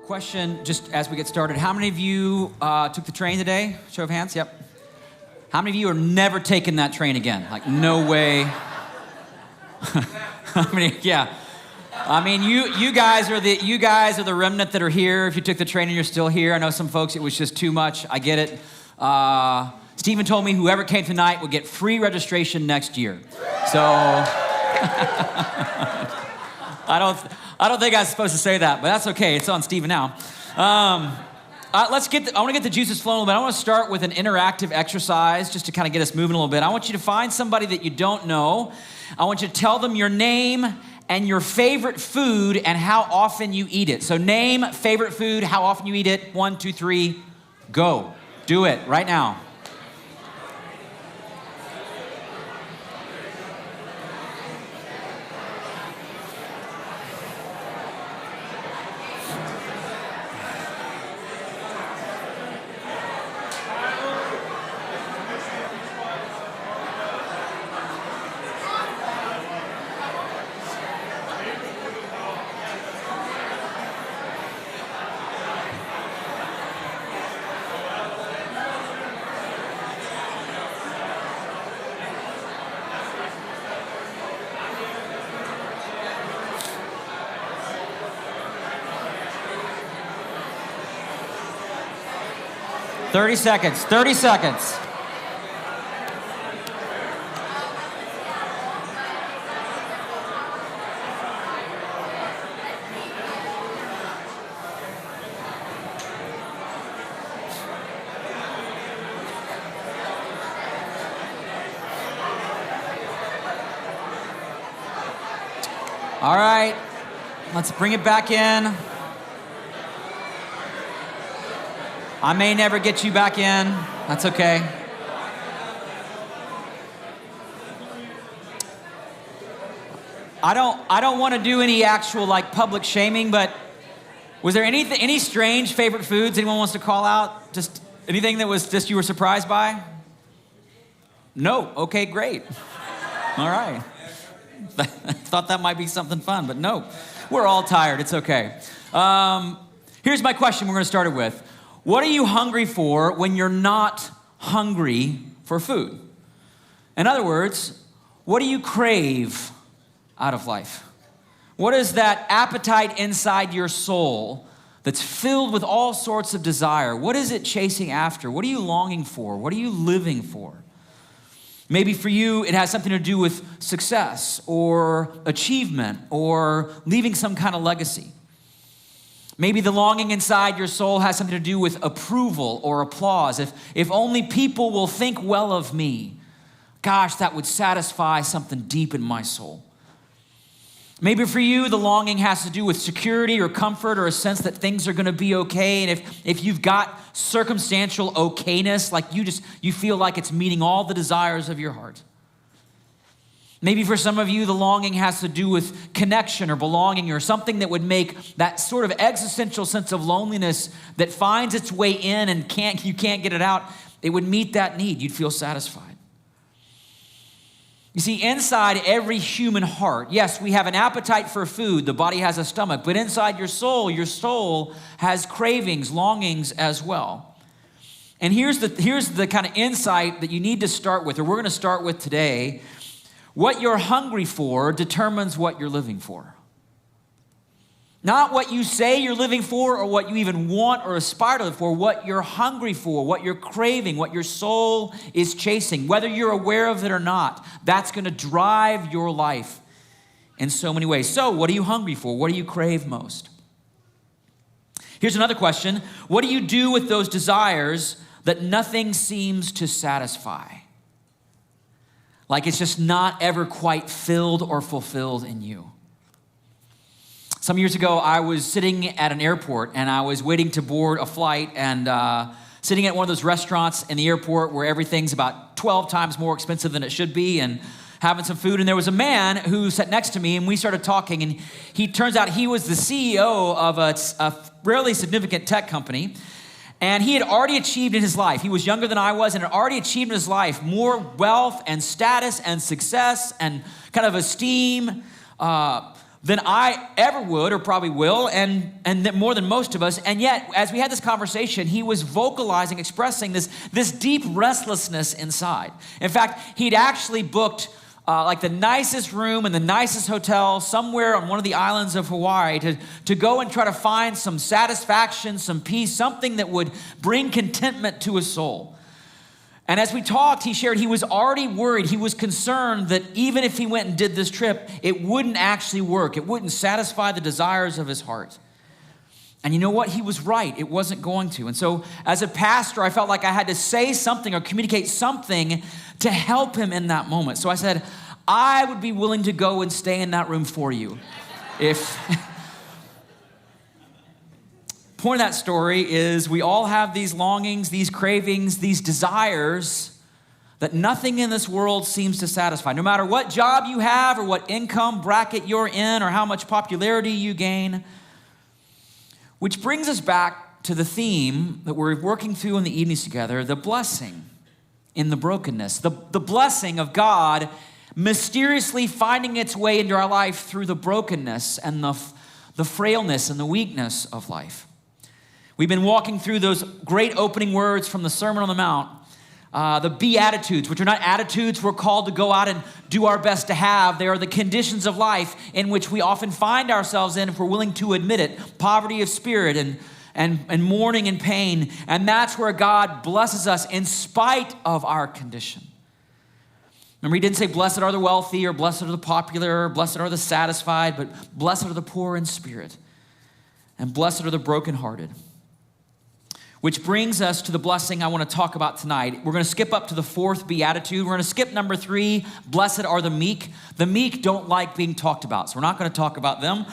Question, just as we get started. How many of you took the train today? Show of hands, yep. How many of you are never taking that train again? Like, no way. I mean, yeah. I mean, you guys are the remnant that are here. If you took the train and you're still here, I know some folks, it was just too much. I get it. Stephen told me whoever came tonight would get free registration next year. So, I don't think I was supposed to say that, but that's okay. It's on Stephen now. I want to get the juices flowing a little bit. I want to start with an interactive exercise just to kind of get us moving a little bit. I want you to find somebody that you don't know. I want you to tell them your name and your favorite food and how often you eat it. So name, favorite food, how often you eat it. 1, 2, 3, go. Do it right now. Thirty seconds. All right, let's bring it back in. I may never get you back in. That's okay. I don't want to do any actual like public shaming, but was there any strange favorite foods anyone wants to call out? Just anything that was just you were surprised by? No. Okay, great. All right. I thought that might be something fun, but no. We're all tired. It's okay. Here's my question we're going to start it with. What are you hungry for when you're not hungry for food? In other words, what do you crave out of life? What is that appetite inside your soul that's filled with all sorts of desire? What is it chasing after? What are you longing for? What are you living for? Maybe for you, it has something to do with success or achievement or leaving some kind of legacy. Maybe the longing inside your soul has something to do with approval or applause. If only people will think well of me, gosh, that would satisfy something deep in my soul. Maybe for you, the longing has to do with security or comfort or a sense that things are going to be okay. And if you've got circumstantial okayness, like you feel like it's meeting all the desires of your heart. Maybe for some of you, the longing has to do with connection or belonging or something that would make that sort of existential sense of loneliness that finds its way in and you can't get it out. It would meet that need. You'd feel satisfied. You see, inside every human heart, yes, we have an appetite for food. The body has a stomach. But inside your soul has cravings, longings as well. And here's the kind of insight that you need to start with, or we're going to start with today. What you're hungry for determines what you're living for. Not what you say you're living for or what you even want or aspire to live for, what you're hungry for, what you're craving, what your soul is chasing. Whether you're aware of it or not, that's going to drive your life in so many ways. So, what are you hungry for? What do you crave most? Here's another question. What do you do with those desires that nothing seems to satisfy? Like it's just not ever quite filled or fulfilled in you. Some years ago, I was sitting at an airport and I was waiting to board a flight and sitting at one of those restaurants in the airport where everything's about 12 times more expensive than it should be and having some food. And there was a man who sat next to me and we started talking and turns out he was the CEO of a really significant tech company. And he had already achieved in his life. He was younger than I was and had already achieved in his life more wealth and status and success and kind of esteem, than I ever would or probably will, and that more than most of us. And yet, as we had this conversation, he was vocalizing, expressing this deep restlessness inside. In fact, he'd actually booked like the nicest room in the nicest hotel somewhere on one of the islands of Hawaii to go and try to find some satisfaction, some peace, something that would bring contentment to his soul. And as we talked, he shared he was already worried. He was concerned that even if he went and did this trip, it wouldn't actually work. It wouldn't satisfy the desires of his heart. And you know what? He was right. It wasn't going to. And so as a pastor, I felt like I had to say something or communicate something to help him in that moment. So I said, I would be willing to go and stay in that room for you. Point of that story is we all have these longings, these cravings, these desires that nothing in this world seems to satisfy. No matter what job you have or what income bracket you're in or how much popularity you gain. Which brings us back to the theme that we're working through in the evenings together, the blessing in the brokenness. The blessing of God mysteriously finding its way into our life through the brokenness and the frailness and the weakness of life. We've been walking through those great opening words from the Sermon on the Mount, the Beatitudes, which are not attitudes we're called to go out and do our best to have. They are the conditions of life in which we often find ourselves in if we're willing to admit it. Poverty of spirit and mourning and pain. And that's where God blesses us in spite of our condition. Remember, he didn't say, blessed are the wealthy, or blessed are the popular, or blessed are the satisfied, but blessed are the poor in spirit, and blessed are the brokenhearted. Which brings us to the blessing I want to talk about tonight. We're going to skip up to the fourth beatitude. We're going to skip number 3, blessed are the meek. The meek don't like being talked about, so we're not going to talk about them.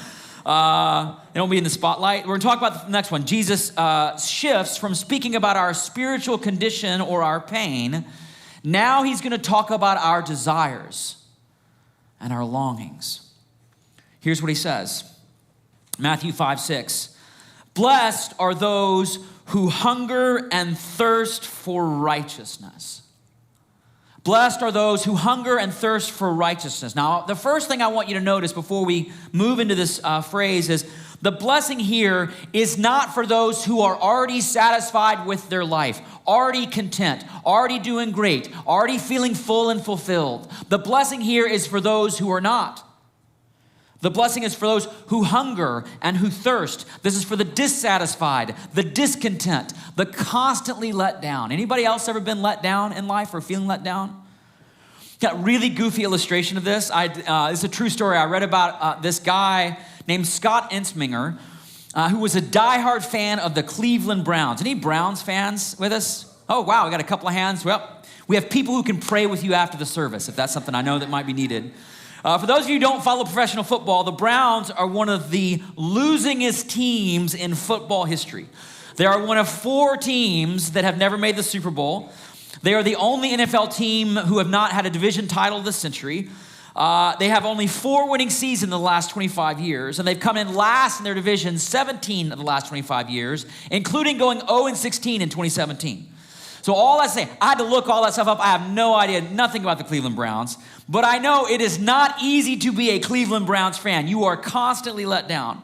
They don't be in the spotlight. We're going to talk about the next one. Jesus shifts from speaking about our spiritual condition or our pain. Now he's going to talk about our desires and our longings. Here's what he says. Matthew 5:6. Blessed are those who hunger and thirst for righteousness. Blessed are those who hunger and thirst for righteousness. Now, the first thing I want you to notice before we move into this phrase is the blessing here is not for those who are already satisfied with their life, already content, already doing great, already feeling full and fulfilled. The blessing here is for those who are not. The blessing is for those who hunger and who thirst. This is for the dissatisfied, the discontent, the constantly let down. Anybody else ever been let down in life or feeling let down? Got a really goofy illustration of this. It's a true story. I read about this guy named Scott Ensminger, who was a diehard fan of the Cleveland Browns. Any Browns fans with us? Oh, wow, we got a couple of hands. Well, we have people who can pray with you after the service, if that's something I know that might be needed. For those of you who don't follow professional football, the Browns are one of the losingest teams in football history. They are one of 4 teams that have never made the Super Bowl. They are the only NFL team who have not had a division title this century. They have only 4 winning seasons in the last 25 years, and they've come in last in their division 17 of the last 25 years, including going 0-16 in 2017. So all that saying, I had to look all that stuff up. I have no idea, nothing about the Cleveland Browns. But I know it is not easy to be a Cleveland Browns fan. You are constantly let down.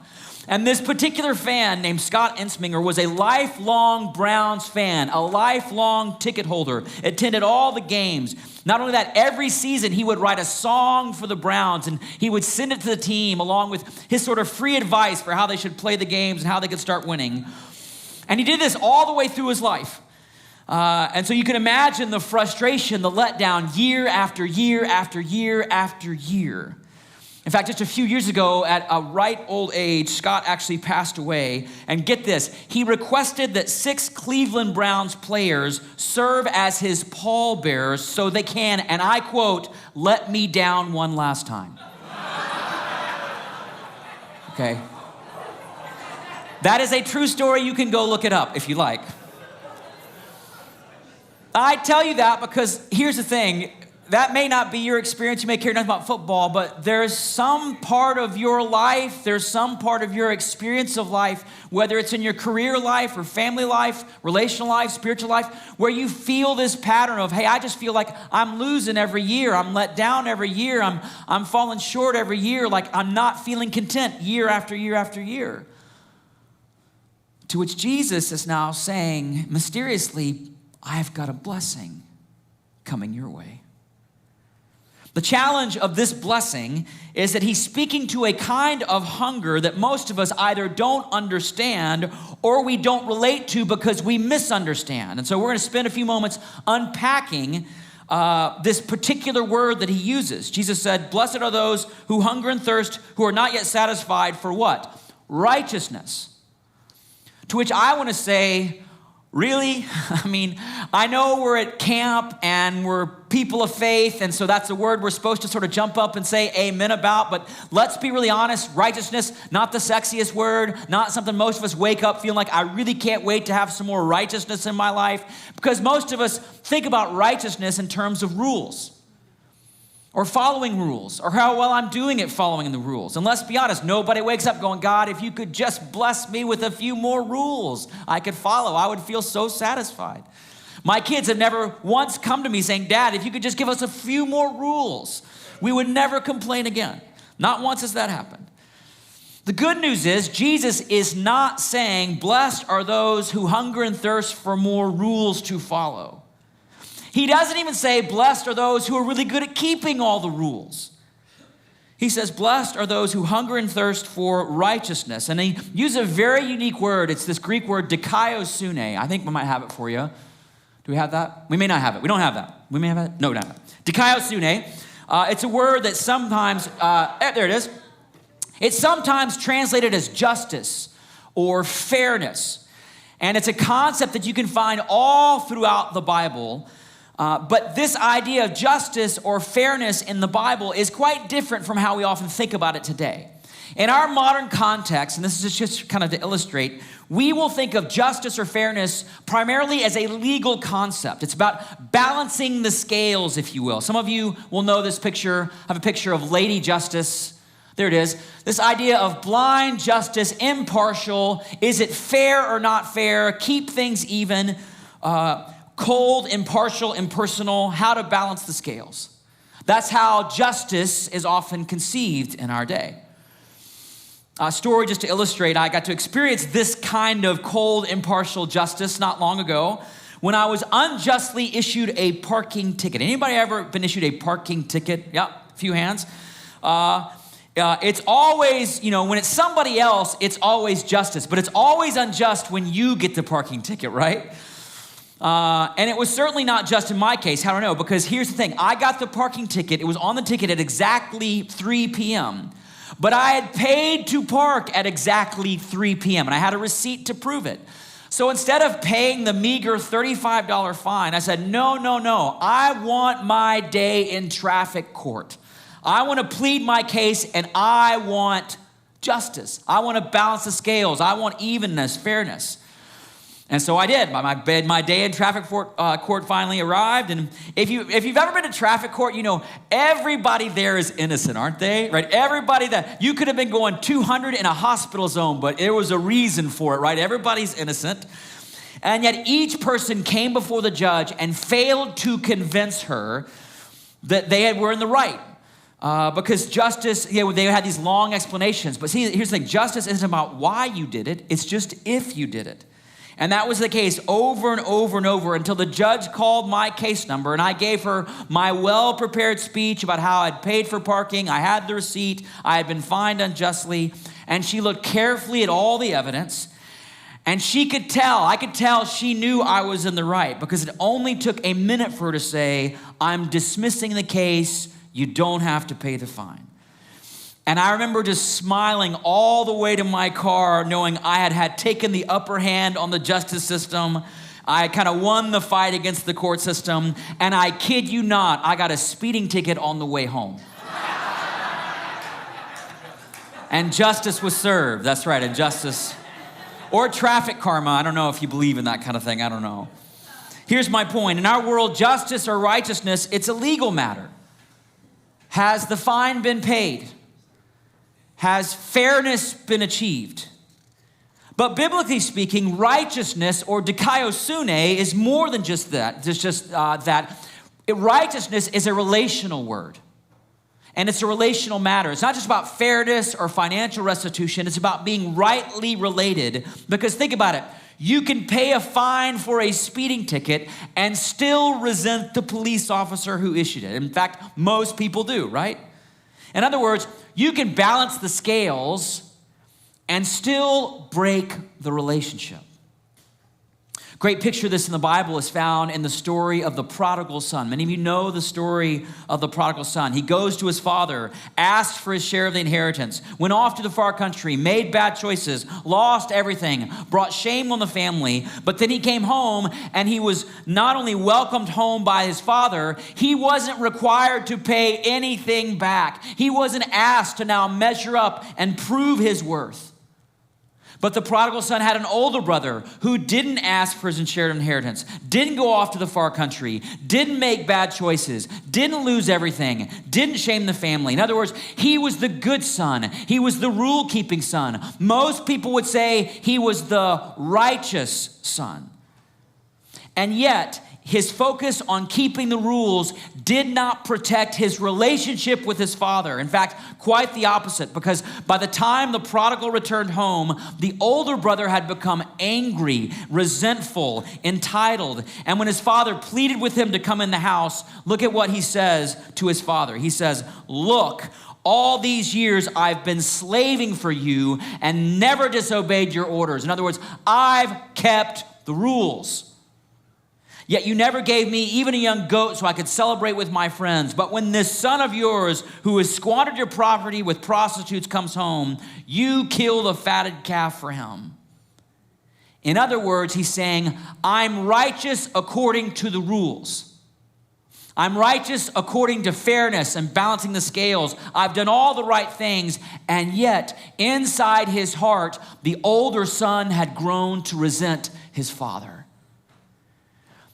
And this particular fan named Scott Ensminger was a lifelong Browns fan, a lifelong ticket holder, attended all the games. Not only that, every season he would write a song for the Browns and he would send it to the team along with his sort of free advice for how they should play the games and how they could start winning. And he did this all the way through his life. And so you can imagine the frustration, the letdown year after year after year after year. In fact, just a few years ago at a ripe old age, Scott actually passed away. And get this, he requested that 6 Cleveland Browns players serve as his pallbearers so they can, and I quote, let me down one last time. Okay. That is a true story. You can go look it up if you like. I tell you that because here's the thing. that may not be your experience. You may care nothing about football, but there's some part of your life, there's some part of your experience of life, whether it's in your career life or family life, relational life, spiritual life, where you feel this pattern of, hey, I just feel like I'm losing every year. I'm let down every year. I'm falling short every year. Like I'm not feeling content year after year after year. To which Jesus is now saying, mysteriously, I've got a blessing coming your way. The challenge of this blessing is that he's speaking to a kind of hunger that most of us either don't understand or we don't relate to because we misunderstand. And so we're going to spend a few moments unpacking this particular word that he uses. Jesus said, blessed are those who hunger and thirst, who are not yet satisfied for what? Righteousness. To which I want to say, really? I mean, I know we're at camp and we're people of faith, and so that's a word we're supposed to sort of jump up and say amen about, but let's be really honest, righteousness, not the sexiest word, not something most of us wake up feeling like I really can't wait to have some more righteousness in my life, because most of us think about righteousness in terms of rules. Or following rules, or how well I'm doing at following the rules. And let's be honest, nobody wakes up going, God, if you could just bless me with a few more rules I could follow, I would feel so satisfied. My kids have never once come to me saying, Dad, if you could just give us a few more rules, we would never complain again. Not once has that happened. The good news is Jesus is not saying, blessed are those who hunger and thirst for more rules to follow. He doesn't even say, blessed are those who are really good at keeping all the rules. He says, blessed are those who hunger and thirst for righteousness. And he uses a very unique word. It's this Greek word, dikaiosune. I think we might have it for you. Do we have that? We may not have it. We don't have that. We may have it? No, we don't have it. Dikaiosune. It's a word that sometimes, there it is. It's sometimes translated as justice or fairness. And it's a concept that you can find all throughout the Bible. But this idea of justice or fairness in the Bible is quite different from how we often think about it today. In our modern context, and this is just kind of to illustrate, we will think of justice or fairness primarily as a legal concept. It's about balancing the scales, if you will. Some of you will know this picture. I have a picture of Lady Justice. There it is. This idea of blind justice, impartial. Is it fair or not fair? Keep things even. Cold, impartial, impersonal, how to balance the scales. That's how justice is often conceived in our day. A story just to illustrate, I got to experience this kind of cold, impartial justice not long ago when I was unjustly issued a parking ticket. Anybody ever been issued a parking ticket? Yep, a few hands. It's always, when it's somebody else, it's always justice, but it's always unjust when you get the parking ticket, right? And it was certainly not just in my case. How do I know? Because here's the thing. I got the parking ticket. It was on the ticket at exactly 3 p.m. But I had paid to park at exactly 3 p.m. And I had a receipt to prove it. So instead of paying the meager $35 fine, I said, no. I want my day in traffic court. I want to plead my case and I want justice. I want to balance the scales. I want evenness, fairness. And so I did. My day in traffic court finally arrived. And if you've ever been to traffic court, everybody there is innocent, aren't they? Right? Everybody that you could have been going 200 in a hospital zone, but there was a reason for it, right? Everybody's innocent. And yet each person came before the judge and failed to convince her that they were in the right. Because justice, they had these long explanations. But see, here's the thing. Justice isn't about why you did it. It's just if you did it. And that was the case over and over and over until the judge called my case number and I gave her my well-prepared speech about how I'd paid for parking, I had the receipt, I had been fined unjustly, and she looked carefully at all the evidence, and I could tell she knew I was in the right because it only took a minute for her to say, I'm dismissing the case, you don't have to pay the fine. And I remember just smiling all the way to my car, knowing I had taken the upper hand on the justice system. I kind of won the fight against the court system. And I kid you not, I got a speeding ticket on the way home. And justice was served. That's right, and justice. Or traffic karma. I don't know if you believe in that kind of thing. I don't know. Here's my point. In our world, justice or righteousness, it's a legal matter. Has the fine been paid? Has fairness been achieved? But biblically speaking, righteousness or dikaiosune is more than just that. It's just that. Righteousness is a relational word. And it's a relational matter. It's not just about fairness or financial restitution. It's about being rightly related. Because think about it. You can pay a fine for a speeding ticket and still resent the police officer who issued it. In fact, most people do, right? In other words, you can balance the scales and still break the relationship. Great picture of this in the Bible is found in the story of the prodigal son. Many of you know the story of the prodigal son. He goes to his father, asked for his share of the inheritance, went off to the far country, made bad choices, lost everything, brought shame on the family. But then he came home and he was not only welcomed home by his father, he wasn't required to pay anything back. He wasn't asked to now measure up and prove his worth. But the prodigal son had an older brother who didn't ask for his shared inheritance, didn't go off to the far country, didn't make bad choices, didn't lose everything, didn't shame the family. In other words, he was the good son. He was the rule-keeping son. Most people would say he was the righteous son. And yet, his focus on keeping the rules did not protect his relationship with his father. In fact, quite the opposite, because by the time the prodigal returned home, the older brother had become angry, resentful, entitled. And when his father pleaded with him to come in the house, look at what he says to his father. He says, "Look, all these years I've been slaving for you and never disobeyed your orders." In other words, I've kept the rules. Yet you never gave me even a young goat so I could celebrate with my friends. But when this son of yours who has squandered your property with prostitutes comes home, you kill the fatted calf for him. In other words, he's saying, I'm righteous according to the rules. I'm righteous according to fairness and balancing the scales. I've done all the right things. And yet, inside his heart, the older son had grown to resent his father.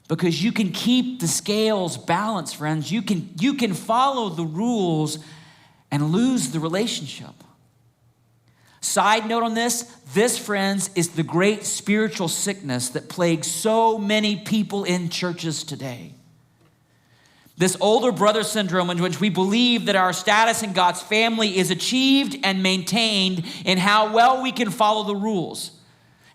Because you can keep the scales balanced, friends. You can follow the rules and lose the relationship. Side note on this, friends, is the great spiritual sickness that plagues so many people in churches today. This older brother syndrome in which we believe that our status in God's family is achieved and maintained in how well we can follow the rules.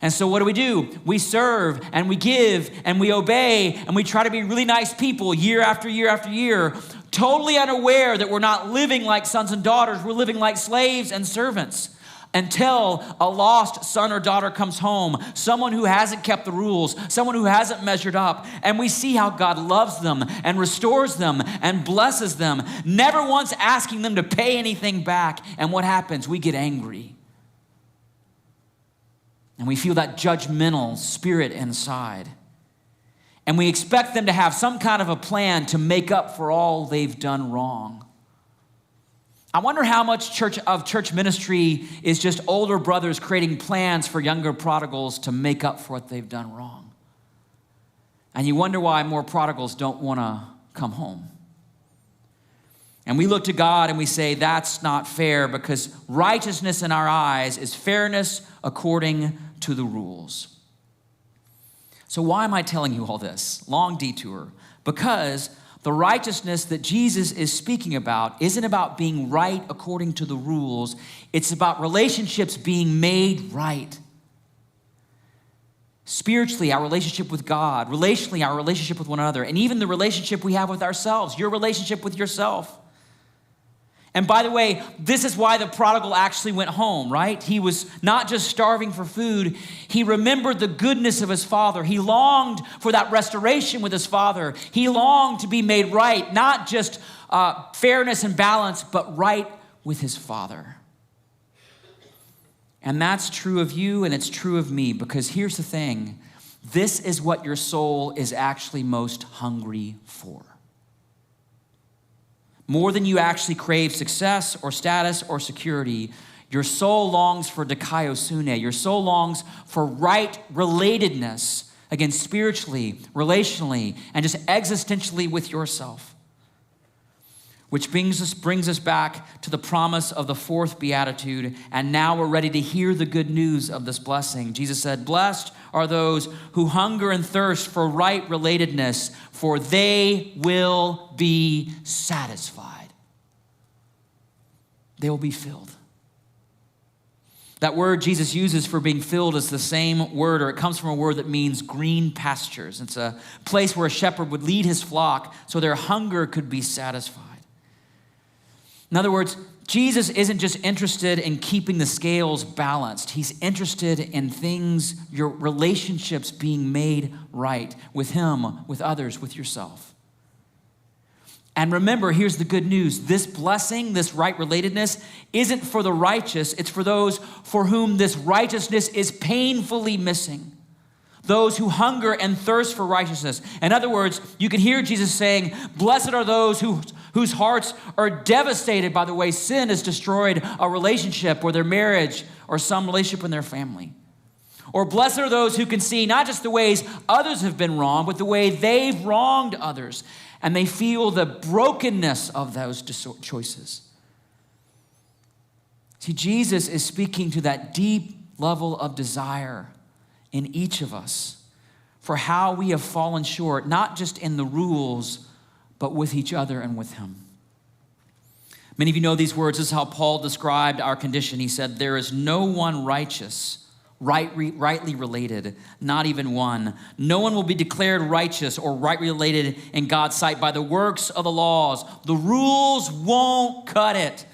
And so what do? We serve and we give and we obey and we try to be really nice people year after year after year, totally unaware that we're not living like sons and daughters, we're living like slaves and servants. Until a lost son or daughter comes home, someone who hasn't kept the rules, someone who hasn't measured up, and we see how God loves them and restores them and blesses them, never once asking them to pay anything back. And what happens? We get angry. And we feel that judgmental spirit inside. And we expect them to have some kind of a plan to make up for all they've done wrong. I wonder how much church ministry is just older brothers creating plans for younger prodigals to make up for what they've done wrong. And you wonder why more prodigals don't want to come home. And we look to God and we say, that's not fair, because righteousness in our eyes is fairness according to the rules. So why am I telling you all this? Long detour. Because the righteousness that Jesus is speaking about isn't about being right according to the rules. It's about relationships being made right. Spiritually, our relationship with God. Relationally, our relationship with one another. And even the relationship we have with ourselves. Your relationship with yourself. And by the way, this is why the prodigal actually went home, right? He was not just starving for food. He remembered the goodness of his father. He longed for that restoration with his father. He longed to be made right, not just fairness and balance, but right with his father. And that's true of you and it's true of me, because here's the thing. This is what your soul is actually most hungry for. More than you actually crave success or status or security, your soul longs for dikaiosune. Your soul longs for right relatedness Again, spiritually, relationally, and just existentially with yourself. Which brings us back to the promise of the fourth beatitude, and now we're ready to hear the good news of this blessing. Jesus said, "Blessed are those who hunger and thirst for right relatedness, for they will be satisfied." They will be filled. That word Jesus uses for being filled is the same word, or it comes from a word that means green pastures. It's a place where a shepherd would lead his flock so their hunger could be satisfied. In other words, Jesus isn't just interested in keeping the scales balanced. He's interested in things, your relationships being made right with him, with others, with yourself. And remember, here's the good news. This blessing, this right relatedness, isn't for the righteous. It's for those for whom this righteousness is painfully missing. Those who hunger and thirst for righteousness. In other words, you can hear Jesus saying, "Blessed are those whose hearts are devastated by the way sin has destroyed a relationship or their marriage or some relationship in their family." Or blessed are those who can see not just the ways others have been wrong, but the way they've wronged others. And they feel the brokenness of those choices. See, Jesus is speaking to that deep level of desire in each of us for how we have fallen short, not just in the rules, but with each other and with him. Many of you know these words. This is how Paul described our condition. He said, "There is no one righteous, rightly related, not even one. No one will be declared righteous or rightly related in God's sight by the works of the laws. The rules won't cut it.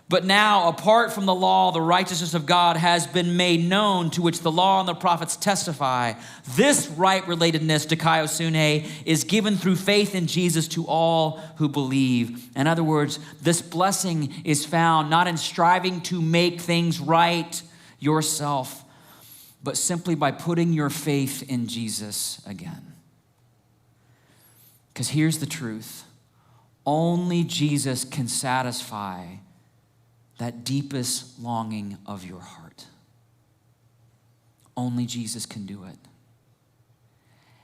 But now, apart from the law, the righteousness of God has been made known, to which the law and the prophets testify. This right relatedness, dikaiosune, is given through faith in Jesus to all who believe." In other words, this blessing is found not in striving to make things right yourself, but simply by putting your faith in Jesus again. Because here's the truth. Only Jesus can satisfy that deepest longing of your heart. Only Jesus can do it.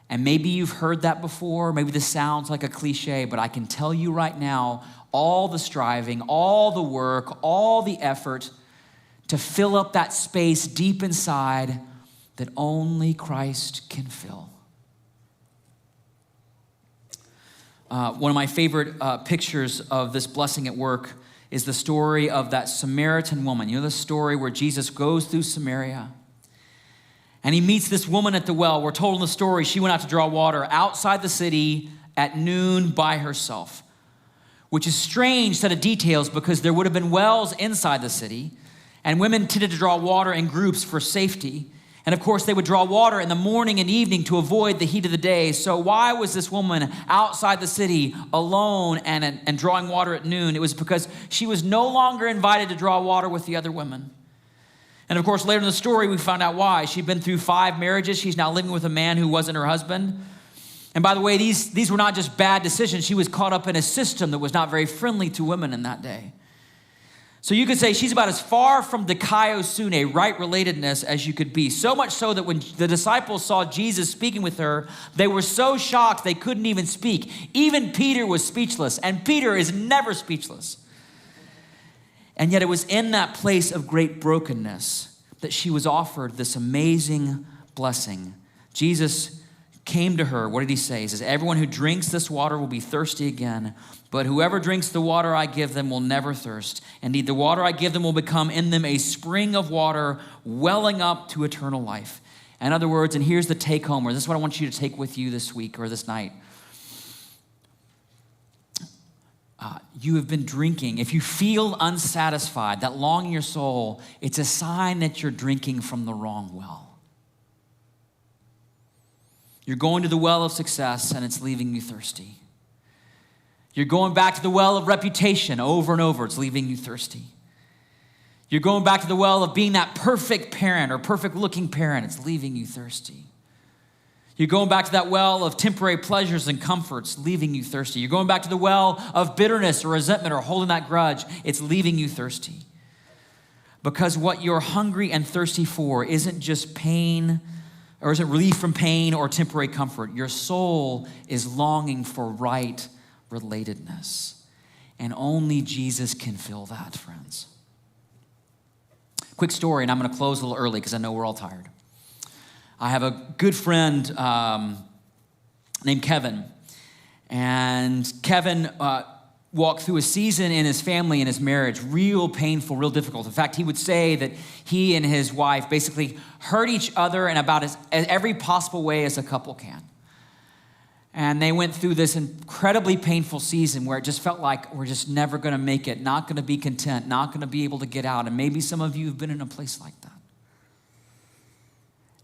And maybe you've heard that before. Maybe this sounds like a cliche, but I can tell you right now, all the striving, all the work, all the effort to fill up that space deep inside that only Christ can fill. One of my favorite pictures of this blessing at work is the story of that Samaritan woman. You know the story where Jesus goes through Samaria and he meets this woman at the well. We're told in the story she went out to draw water outside the city at noon by herself, which is a strange set of details because there would have been wells inside the city, and women tended to draw water in groups for safety. And of course, they would draw water in the morning and evening to avoid the heat of the day. So why was this woman outside the city alone and drawing water at noon? It was because she was no longer invited to draw water with the other women. And of course, later in the story, we found out why. She'd been through 5 marriages. She's now living with a man who wasn't her husband. And by the way, these were not just bad decisions. She was caught up in a system that was not very friendly to women in that day. So you could say she's about as far from dikaiosune, right relatedness, as you could be. So much so that when the disciples saw Jesus speaking with her, they were so shocked they couldn't even speak. Even Peter was speechless, and Peter is never speechless. And yet it was in that place of great brokenness that she was offered this amazing blessing. Jesus came to her. What did he say? He says, "Everyone who drinks this water will be thirsty again. But whoever drinks the water I give them will never thirst. Indeed, the water I give them will become in them a spring of water welling up to eternal life." In other words, and here's the take home, or this is what I want you to take with you this week or this night. You have been drinking. If you feel unsatisfied, that longing in your soul, it's a sign that you're drinking from the wrong well. You're going to the well of success and it's leaving you thirsty. You're going back to the well of reputation over and over. It's leaving you thirsty. You're going back to the well of being that perfect parent or perfect looking parent. It's leaving you thirsty. You're going back to that well of temporary pleasures and comforts, leaving you thirsty. You're going back to the well of bitterness or resentment or holding that grudge. It's leaving you thirsty. Because what you're hungry and thirsty for isn't just pain, or is it relief from pain or temporary comfort? Your soul is longing for right relatedness. And only Jesus can fill that, friends. Quick story, and I'm going to close a little early because I know we're all tired. I have a good friend named Kevin. And Kevin walked through a season in his family and his marriage, real painful, real difficult. In fact, he would say that he and his wife basically hurt each other in about as every possible way as a couple can. And they went through this incredibly painful season where it just felt like we're just never going to make it, not going to be content, not going to be able to get out. And maybe some of you have been in a place like that.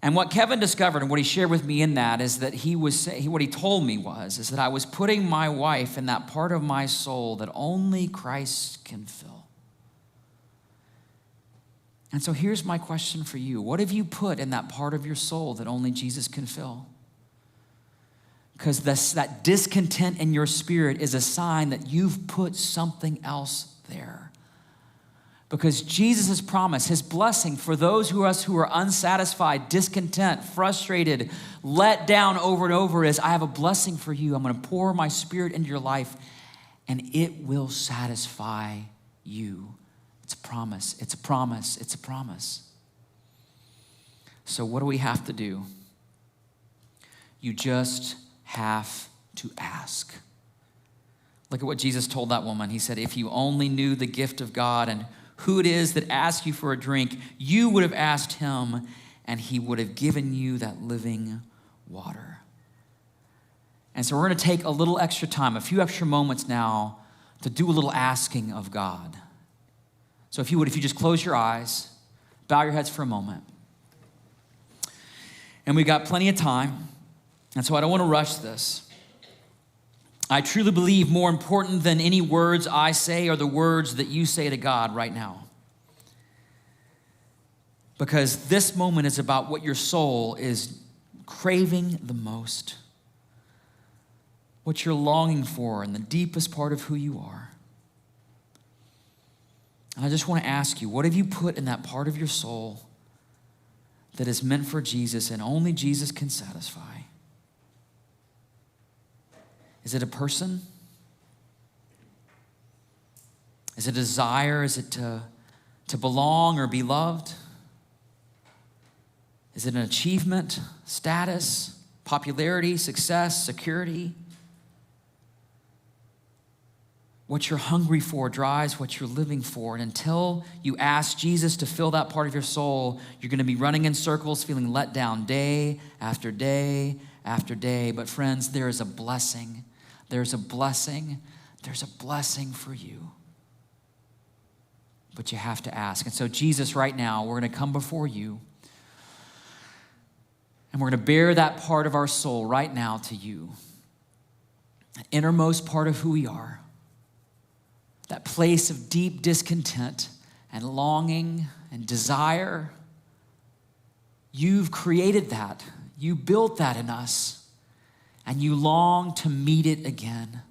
And what Kevin discovered and what he shared with me in that is that what he told me is that I was putting my wife in that part of my soul that only Christ can fill. And so here's my question for you. What have you put in that part of your soul that only Jesus can fill? Because that discontent in your spirit is a sign that you've put something else there. Because Jesus' promise, his blessing for those of us who are unsatisfied, discontent, frustrated, let down over and over is, I have a blessing for you. I'm going to pour my spirit into your life and it will satisfy you. It's a promise, it's a promise, it's a promise. So what do we have to do? You just have to ask. Look at what Jesus told that woman. He said, if you only knew the gift of God and who it is that asks you for a drink, you would have asked him and he would have given you that living water. And so we're going to take a little extra time, a few extra moments now to do a little asking of God. So if you just close your eyes, bow your heads for a moment. And we got plenty of time. And so I don't want to rush this. I truly believe more important than any words I say are the words that you say to God right now. Because this moment is about what your soul is craving the most, what you're longing for in the deepest part of who you are. And I just want to ask you, what have you put in that part of your soul that is meant for Jesus and only Jesus can satisfy? Is it a person? Is it a desire? Is it to belong or be loved? Is it an achievement, status, popularity, success, security? What you're hungry for drives what you're living for. And until you ask Jesus to fill that part of your soul, you're going to be running in circles, feeling let down day after day after day. But friends, there is a blessing. There's a blessing. There's a blessing for you. But you have to ask. And so Jesus, right now, we're going to come before you. And we're going to bear that part of our soul right now to you. That innermost part of who we are. That place of deep discontent and longing and desire. You've created that. You built that in us. And you long to meet it again.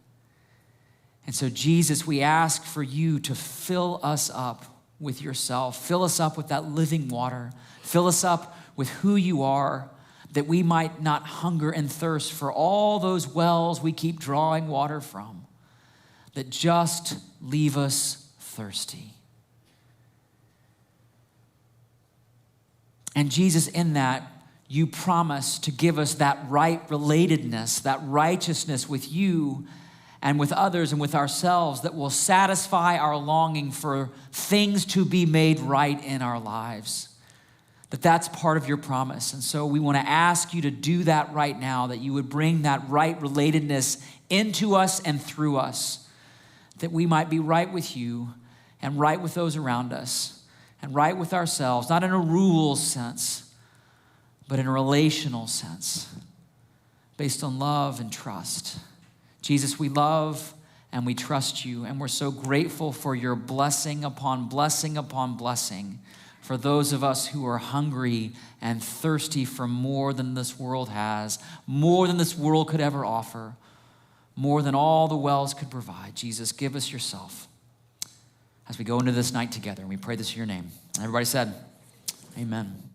And so, Jesus, we ask for you to fill us up with yourself. Fill us up with that living water. Fill us up with who you are, that we might not hunger and thirst for all those wells we keep drawing water from, that just leave us thirsty. And Jesus, in that, you promise to give us that right relatedness, that righteousness with you and with others and with ourselves that will satisfy our longing for things to be made right in our lives. That's part of your promise. And so we want to ask you to do that right now, that you would bring that right relatedness into us and through us, that we might be right with you and right with those around us and right with ourselves, not in a rules sense, but in a relational sense, based on love and trust. Jesus, we love and we trust you, and we're so grateful for your blessing upon blessing upon blessing for those of us who are hungry and thirsty for more than this world has, more than this world could ever offer, more than all the wells could provide. Jesus, give us yourself as we go into this night together, and we pray this in your name. And everybody said, amen.